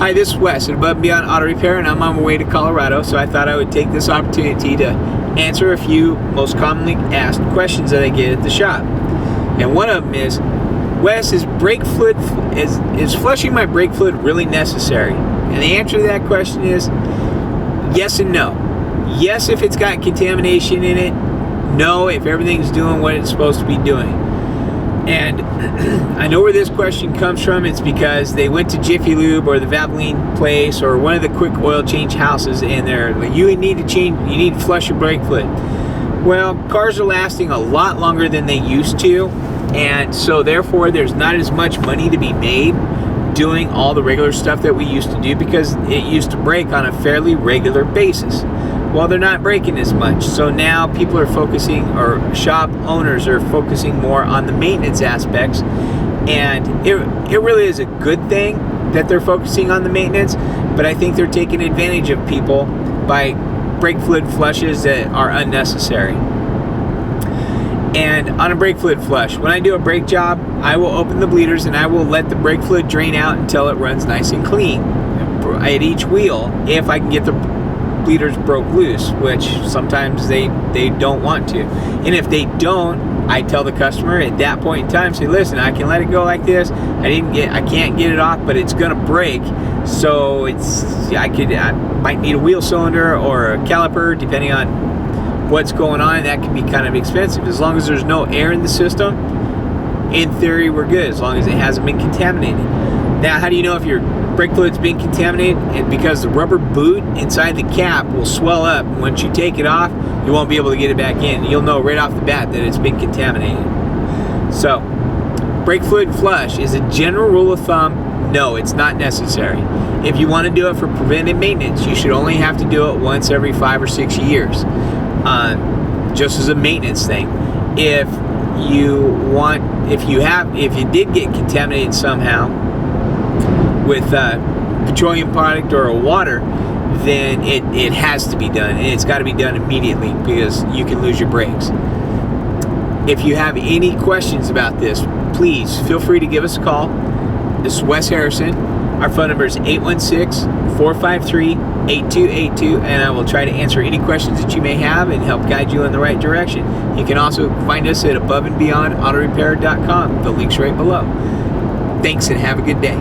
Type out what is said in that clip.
Hi, this is Wes at Above and Beyond Auto Repair, and I'm on my way to Colorado, so I thought I would take this opportunity to answer a few most commonly asked questions that I get at the shop. And one of them is, Wes, is flushing my brake fluid really necessary? And the answer to that question is yes and no. Yes, if it's got contamination in it. No, if everything's doing what it's supposed to be doing. And I know where this question comes from. It's because they went to Jiffy Lube or the Valvoline place or one of the quick oil change houses, and they're like, you need to flush your brake fluid. Well, cars are lasting a lot longer than they used to, and so therefore there's not as much money to be made doing all the regular stuff that we used to do, because it used to break on a fairly regular basis. Well, they're not breaking as much, so now people are focusing, or shop owners are focusing more on the maintenance aspects, and it really is a good thing that they're focusing on the maintenance, but I think they're taking advantage of people by brake fluid flushes that are unnecessary. And on a brake fluid flush, when I do a brake job, I will open the bleeders and I will let the brake fluid drain out until it runs nice and clean at each wheel, if I can get the bleeders broke loose, which sometimes they don't want to. And if they don't, I tell the customer at that point in time, say, listen, I can let it go like this. I can't get it off, but it's gonna break. So I might need a wheel cylinder or a caliper, depending on what's going on. That can be kind of expensive. As long as there's no air in the system, in theory we're good, as long as it hasn't been contaminated. Now, how do you know if your brake fluid's been contaminated? And because the rubber boot inside the cap will swell up. Once you take it off, you won't be able to get it back in. You'll know right off the bat that it's been contaminated. So, brake fluid flush is a general rule of thumb. No, it's not necessary. If you want to do it for preventive maintenance, you should only have to do it once every 5 or 6 years, just as a maintenance thing. If you did get contaminated somehow with a petroleum product or a water, then it has to be done, and it's got to be done immediately, because you can lose your brakes. If you have any questions about this, please feel free to give us a call. This is Wes Harrison. Our phone number is 816-453-8282, and I will try to answer any questions that you may have and help guide you in the right direction. You can also find us at aboveandbeyondautorepair.com. The link's right below. Thanks, and have a good day.